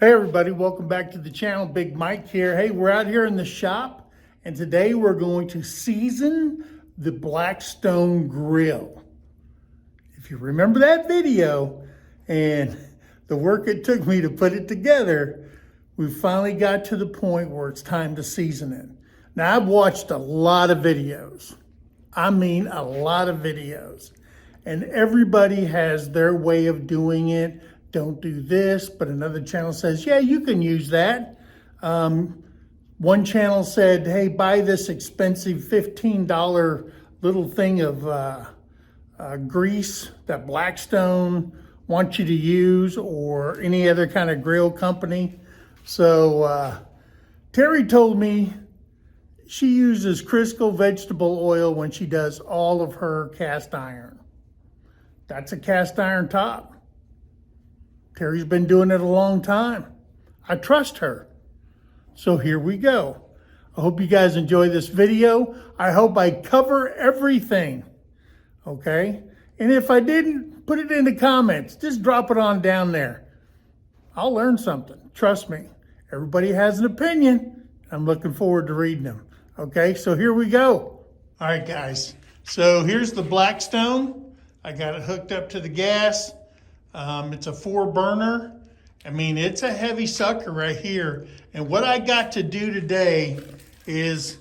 Hey everybody, welcome back to the channel. Big Mike here. Hey, we're out here in the shop and today we're going to season the Blackstone Grill. If you remember that video and the work it took me to put it together, we finally got to the point where it's time to season it. Now I've watched a lot of videos. I mean a lot of videos. And everybody has their way of doing it. Don't do this, but another channel says, yeah, you can use that. One channel said, hey, buy this expensive $15 little thing of grease that Blackstone wants you to use, or any other kind of grill company. So Terry told me she uses Crisco vegetable oil when she does all of her cast iron. That's a cast iron top. Terry's been doing it a long time. I trust her. So here we go. I hope you guys enjoy this video. I hope I cover everything, okay? And if I didn't, put it in the comments. Just drop it on down there. I'll learn something. Trust me. Everybody has an opinion. I'm looking forward to reading them. Okay, so here we go. All right, guys. So here's the Blackstone. I got it hooked up to the gas. It's a 4-burner. I mean, it's a heavy sucker right here. And what I got to do today is,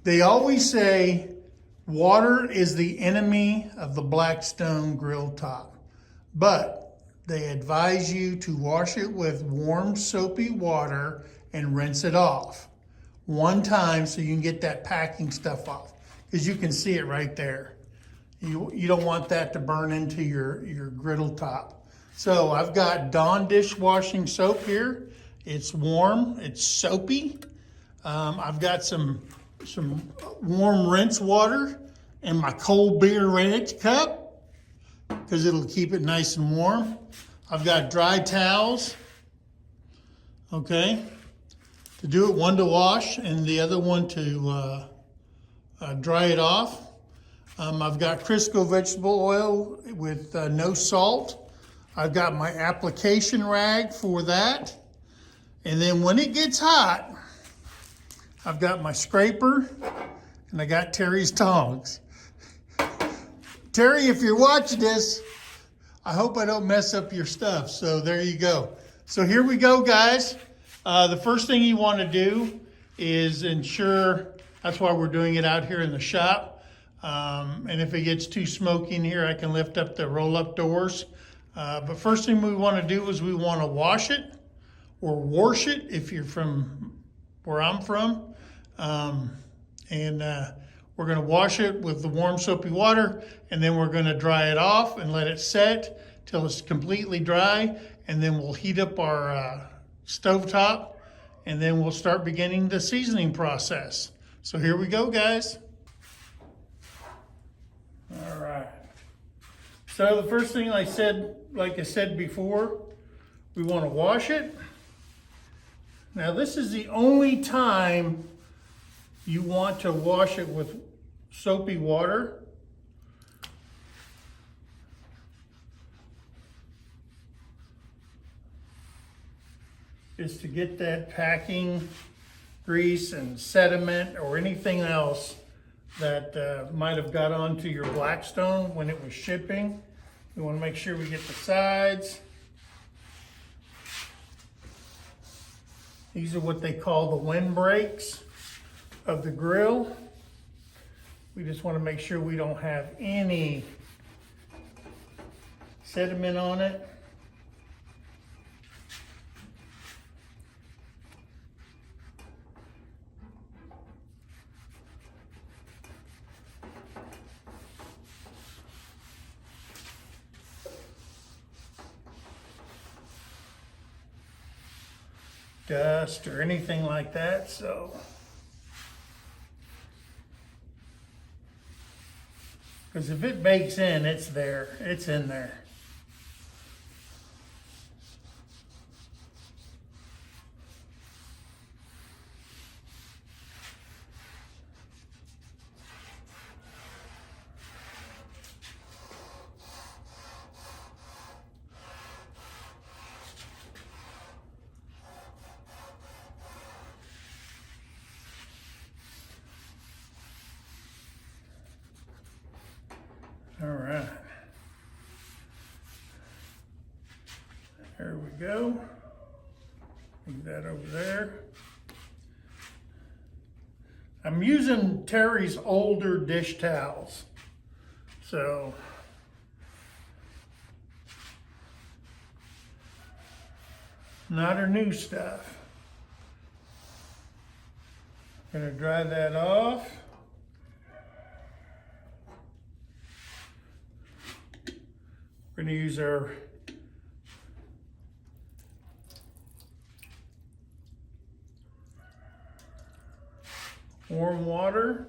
they always say water is the enemy of the Blackstone grill top. But they advise you to wash it with warm soapy water and rinse it off one time so you can get that packing stuff off. Because you can see it right there. You don't want that to burn into your griddle top. So I've got Dawn dishwashing soap here. It's warm, it's soapy. I've got some warm rinse water in my cold beer ranch cup because it'll keep it nice and warm. I've got dry towels, okay, to do it, one to wash and the other one to dry it off. I've got Crisco vegetable oil with no salt. I've got my application rag for that. And then when it gets hot, I've got my scraper and I got Terry's tongs. Terry, if you're watching this, I hope I don't mess up your stuff. So there you go. So here we go, guys. The first thing you want to do is ensure, that's why we're doing it out here in the shop. And if it gets too smoky in here, I can lift up the roll-up doors. But first thing we want to do is we want to wash it, or wash it if you're from where I'm from. We're going to wash it with the warm soapy water, and then we're going to dry it off and let it set till it's completely dry. And then we'll heat up our stovetop, and then we'll start beginning the seasoning process. So here we go, guys. All right. So the first thing like I said before, we want to wash it. Now this is the only time you want to wash it with soapy water. Is to get that packing grease and sediment or anything else that might have got onto your Blackstone when it was shipping. We want to make sure we get the sides. These are what they call the windbreaks of the grill. We just want to make sure we don't have any sediment on it. Dust or anything like that, so because if it bakes in, it's there, it's in there. we go. Leave that over there. I'm using Terrie's older dish towels. So, not her new stuff. Gonna dry that off. We're gonna use our warm water.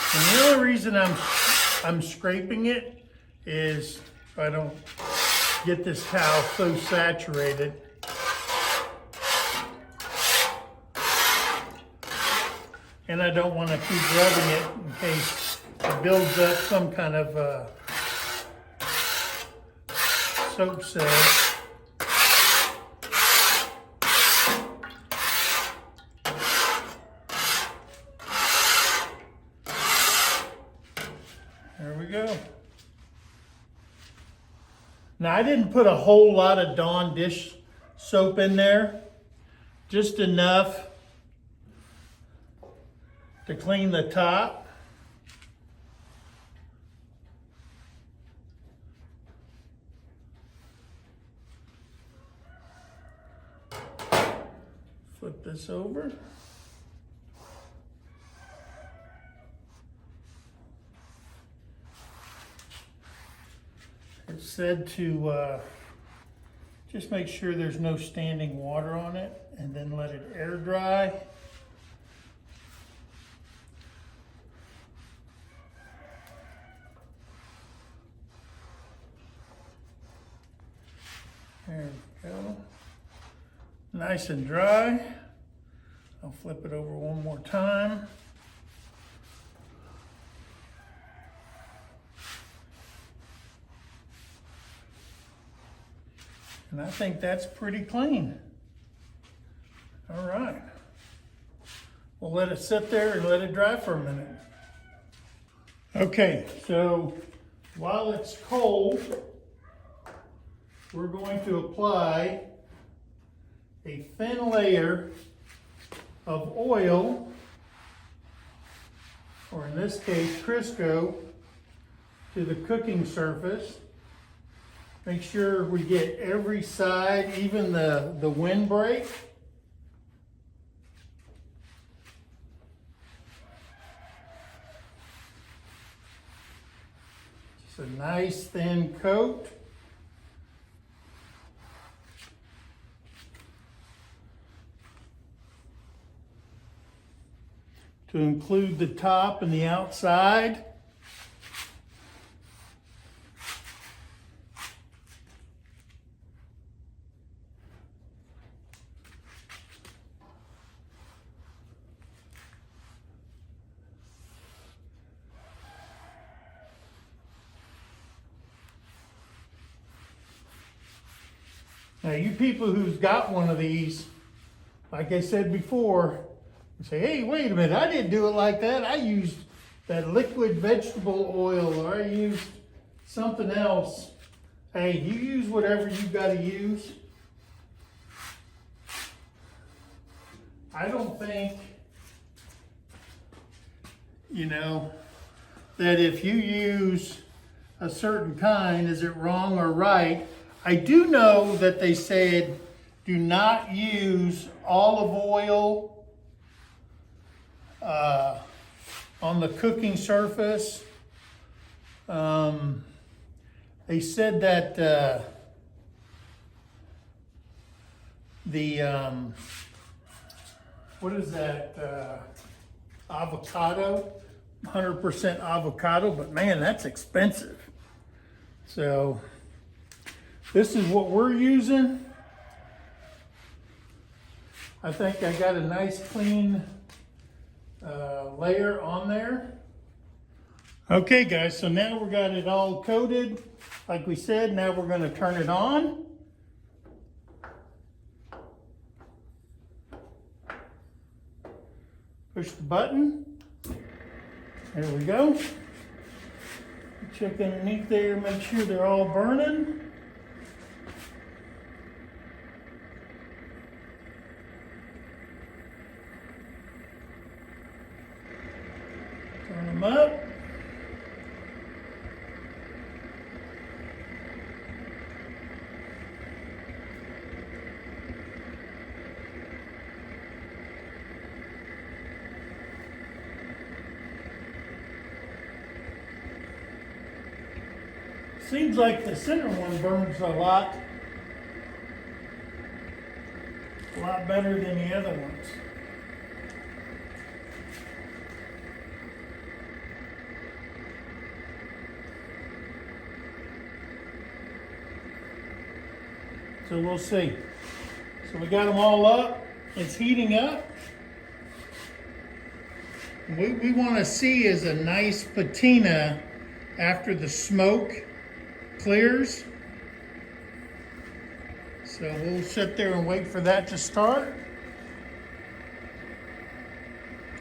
And the only reason I'm scraping it is if I don't get this towel so saturated. And I don't want to keep rubbing it in case it builds up some kind of soap cell. There we go. Now I didn't put a whole lot of Dawn dish soap in there, just enough to clean the top. Flip this over. It said to just make sure there's no standing water on it and then let it air dry. There we go. Nice and dry. I'll flip it over one more time. And I think that's pretty clean. All right. We'll let it sit there and let it dry for a minute. Okay, so while it's cold, we're going to apply a thin layer of oil, or in this case, Crisco, to the cooking surface. Make sure we get every side, even the windbreak. Just a nice thin coat. To include the top and the outside. Now, you people who's got one of these, like I said before, say, hey, wait a minute, I didn't do it like that. I used that liquid vegetable oil, or I used something else. Hey, you use whatever you got to use. I don't think, that if you use a certain kind, is it wrong or right? I do know that they said do not use olive oil on the cooking surface. They said that what is that, avocado, 100% avocado, but man, that's expensive. So This is what we're using. I think I got a nice clean layer on there. Okay guys, so now we got it all coated. Like we said, now we're going to turn it on. Push the button. There we go. Check underneath there, make sure they're all burning. Turn them up. Seems like the center one burns a lot better than the other ones. So we'll see. So we got them all up. It's heating up. What we want to see is a nice patina after the smoke clears. So we'll sit there and wait for that to start.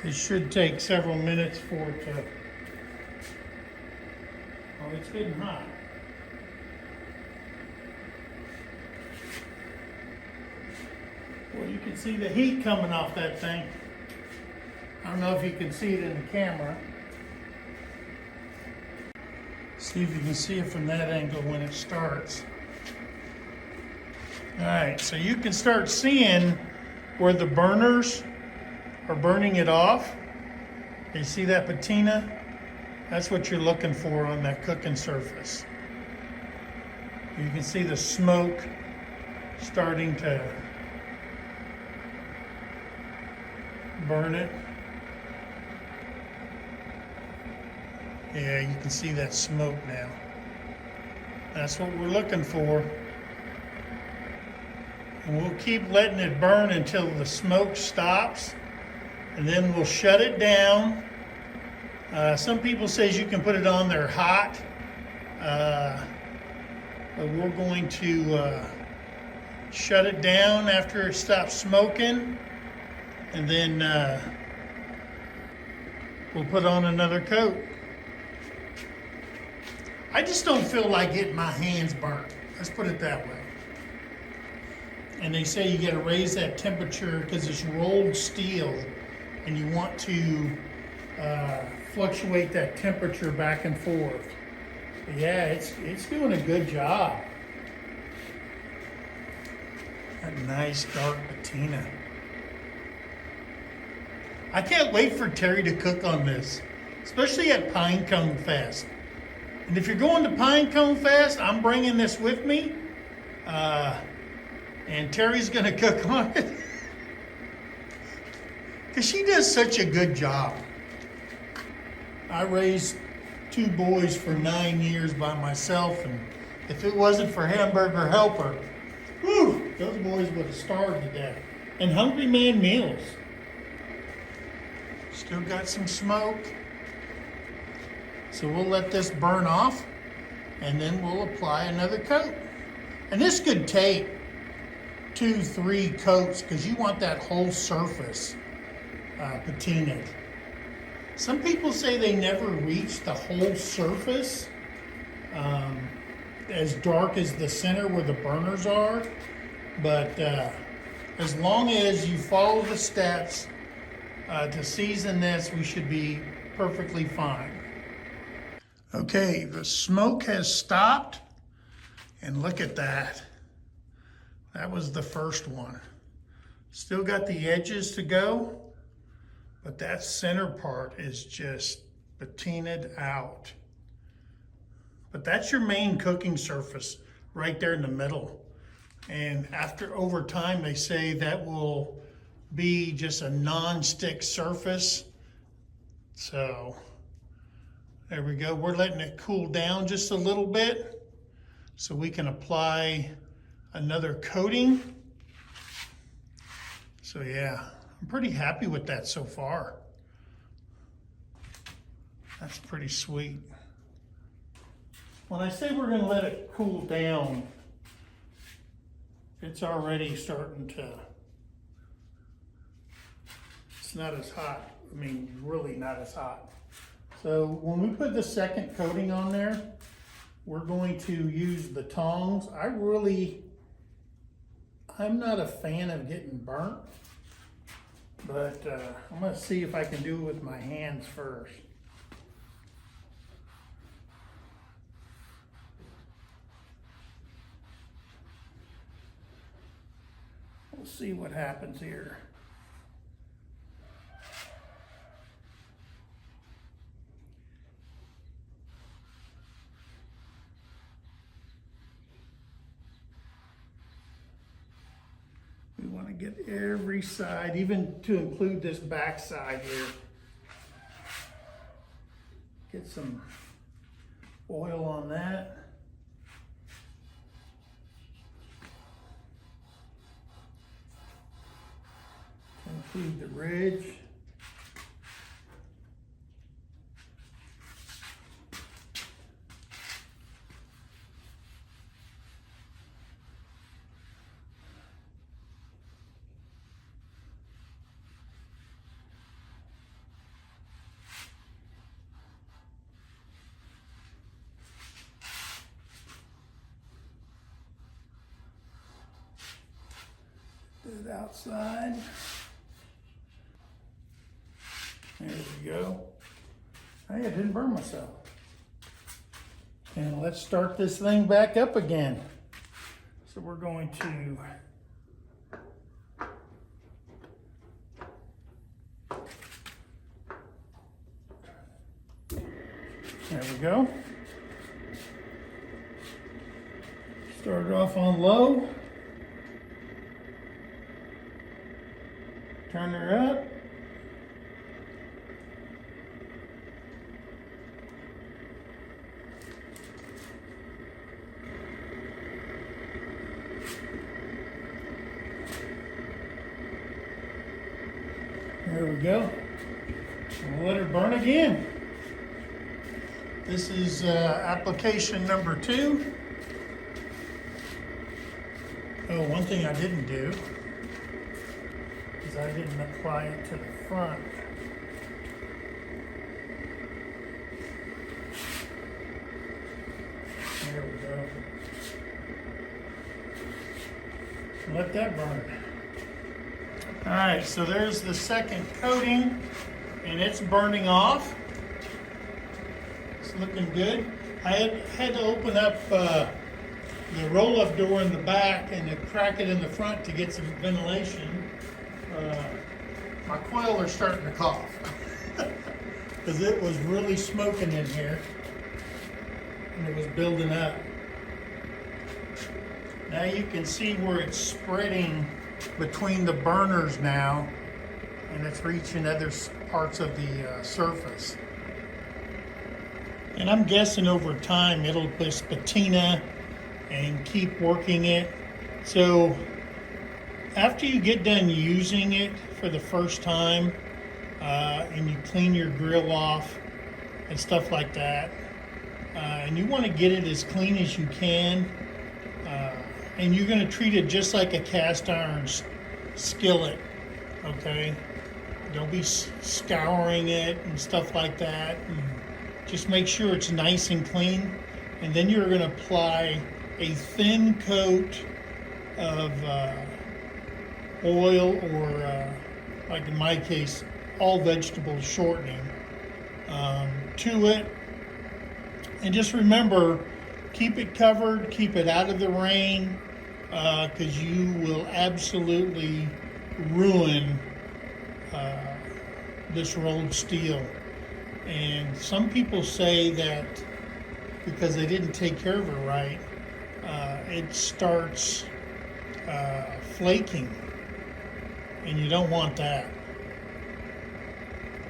It should take several minutes for it to... Oh, it's getting hot. Well, you can see the heat coming off that thing. I don't know if you can see it in the camera. See if you can see it from that angle when it starts. All right, so you can start seeing where the burners are burning it off. You see that patina? That's what you're looking for on that cooking surface. You can see the smoke starting to burn it. Yeah, you can see that smoke now. That's what we're looking for. And we'll keep letting it burn until the smoke stops, and then we'll shut it down. Some people say you can put it on there hot, but we're going to shut it down after it stops smoking, and then we'll put on another coat. I just don't feel like getting my hands burnt. Let's put it that way. And they say you gotta raise that temperature because it's rolled steel, and you want to fluctuate that temperature back and forth. But yeah, it's doing a good job. That nice dark patina. I can't wait for Terrie to cook on this, especially at PineCone Fest. And if you're going to PineCone Fest, I'm bringing this with me. And Terrie's gonna cook on it. Because she does such a good job. I raised 2 boys for 9 years by myself, and if it wasn't for Hamburger Helper, whew, those boys would have starved to death. And Hungry Man meals. Still got some smoke. So we'll let this burn off, and then we'll apply another coat. And this could take 2-3 coats because you want that whole surface patinaed. Some people say they never reach the whole surface as dark as the center where the burners are, but as long as you follow the steps to season this, we should be perfectly fine. Okay, the smoke has stopped, and look at that. That was the first one. Still got the edges to go, but that center part is just patinaed out. But that's your main cooking surface right there in the middle. And over time, they say that will be just a non-stick surface. So there we go. We're letting it cool down just a little bit. so we can apply another coating. So yeah, I'm pretty happy with that so far. That's pretty sweet. When I say we're gonna let it cool down, it's already starting to, it's not as hot. I mean, really not as hot. So when we put the second coating on there, we're going to use the tongs. I'm not a fan of getting burnt, but I'm gonna see if I can do it with my hands first. We'll see what happens here. We want to get every side, even to include this back side here. Get some oil on that. Include the ridge. Do it outside. There we go. Hey, I didn't burn myself. And let's start this thing back up again. So we're going to there we go. Start it off on low. Turn her up. There we go. We'll let her burn again. This is application number 2. Oh, one thing I didn't do is I didn't apply it to the front. There we go. Let that burn. All right, so there's the second coating, and it's burning off. It's looking good. I had to open up the roll-up door in the back and to crack it in the front to get some ventilation. My coil are starting to cough because it was really smoking in here, and it was building up. Now you can see where it's spreading between the burners now, and it's reaching other parts of the surface. And I'm guessing over time it'll just patina and keep working it. So after you get done using it for the first time and you clean your grill off and stuff like that, and you want to get it as clean as you can, and you're going to treat it just like a cast iron skillet, okay? Don't be scouring it and stuff like that. And just make sure it's nice and clean. And then you're going to apply a thin coat of oil or, like in my case, all vegetable shortening to it. And just remember, keep it covered, keep it out of the rain, because you will absolutely ruin this rolled steel. And some people say that because they didn't take care of it right, it starts flaking, and you don't want that.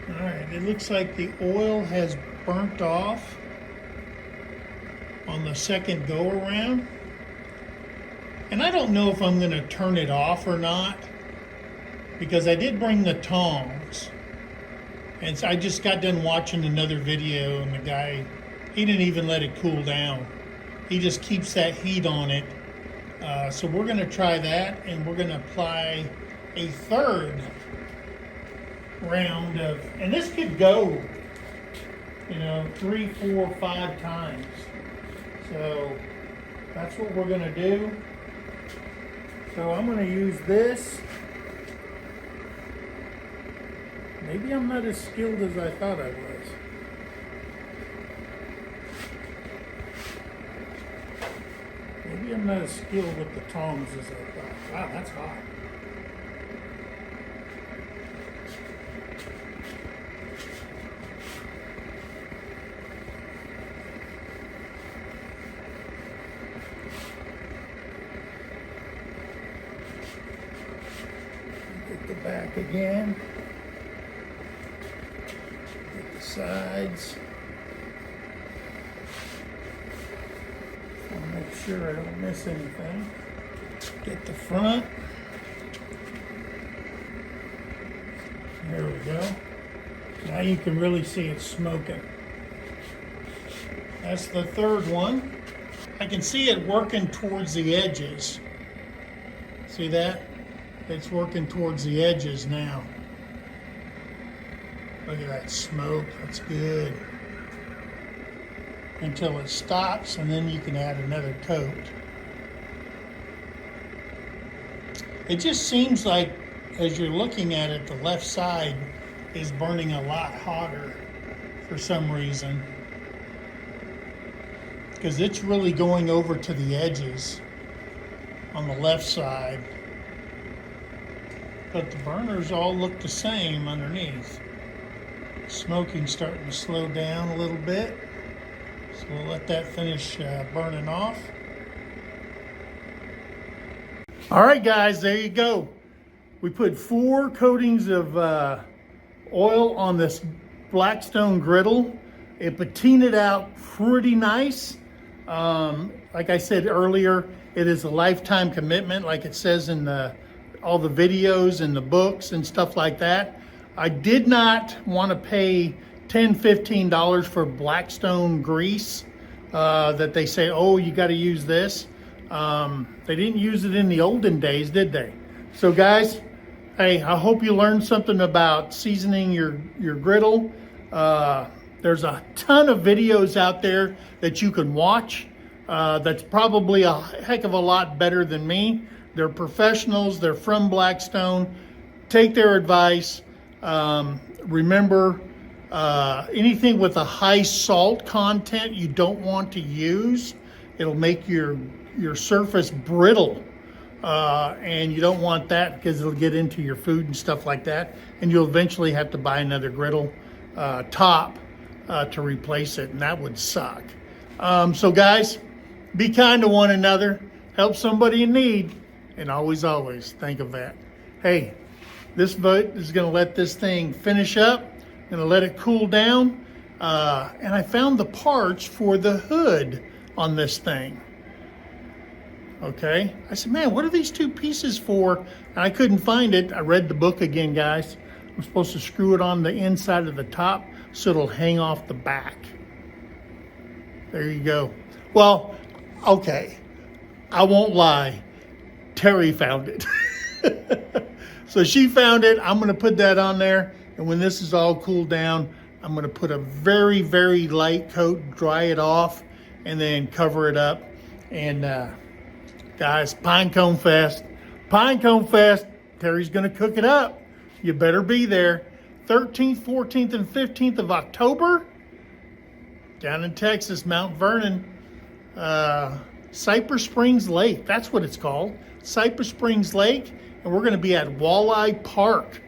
All right, it looks like the oil has burnt off. on the second go around. And I don't know if I'm going to turn it off or not, because I did bring the tongs. And so I just got done watching another video, and the guy, he didn't even let it cool down. He just keeps that heat on it. So we're going to try that, and we're going to apply a third round of, and this could go, 3, 4, 5 times. So that's what we're going to do. So I'm going to use this. Maybe I'm not as skilled as I thought I was. Maybe I'm not as skilled with the tongs as I thought. Wow, that's hot. Get the back again. Get the sides. I'll make sure I don't miss anything. Get the front. There we go. Now you can really see it smoking. That's the third one. I can see it working towards the edges. See that? It's working towards the edges now. Look at that smoke. That's good. Until it stops, and then you can add another coat. It just seems like, as you're looking at it, the left side is burning a lot hotter for some reason, because it's really going over to the edges on the left side, but the burners all look the same underneath. Smoking's starting to slow down a little bit. So we'll let that finish burning off. All right, guys, there you go. We put 4 coatings of oil on this Blackstone Griddle. It patinaed out pretty nice. Like I said earlier, it is a lifetime commitment, like it says in all the videos and the books and stuff like that. I did not want to pay $10, $15 for Blackstone grease that they say, oh, you got to use this. They didn't use it in the olden days, did they? So guys, hey, I hope you learned something about seasoning your griddle. There's a ton of videos out there that you can watch. That's probably a heck of a lot better than me. They're professionals. They're from Blackstone. Take their advice. Remember, anything with a high salt content you don't want to use. It'll make your surface brittle, and you don't want that because it'll get into your food and stuff like that, and you'll eventually have to buy another griddle top to replace it, and that would suck. So guys, be kind to one another, help somebody in need, and always think of that. Hey, this boat is going to let this thing finish up. Going to let it cool down. And I found the parts for the hood on this thing. Okay. I said, man, what are these 2 pieces for? And I couldn't find it. I read the book again, guys. I'm supposed to screw it on the inside of the top so it'll hang off the back. There you go. Well, okay. I won't lie. Terry found it. So she found it. I'm going to put that on there. And when this is all cooled down, I'm going to put a very, very light coat, dry it off, and then cover it up. And guys, PineCone Fest. PineCone Fest. Terry's going to cook it up. You better be there. 13th, 14th, and 15th of October. Down in Texas, Mount Vernon. Cypress Springs Lake. That's what it's called. Cypress Springs Lake. And we're going to be at Walleye Park.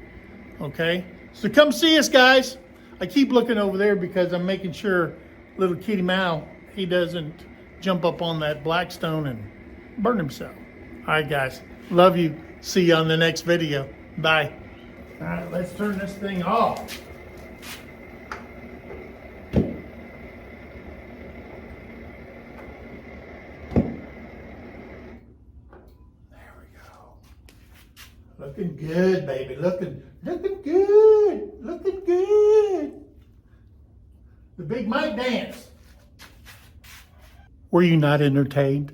Okay? So come see us, guys. I keep looking over there because I'm making sure little Kitty Mao, he doesn't jump up on that Blackstone and burn himself. All right, guys. Love you. See you on the next video. Bye. All right, let's turn this thing off. Looking good, baby. Looking good. Looking good. The Big Mike dance. Were you not entertained?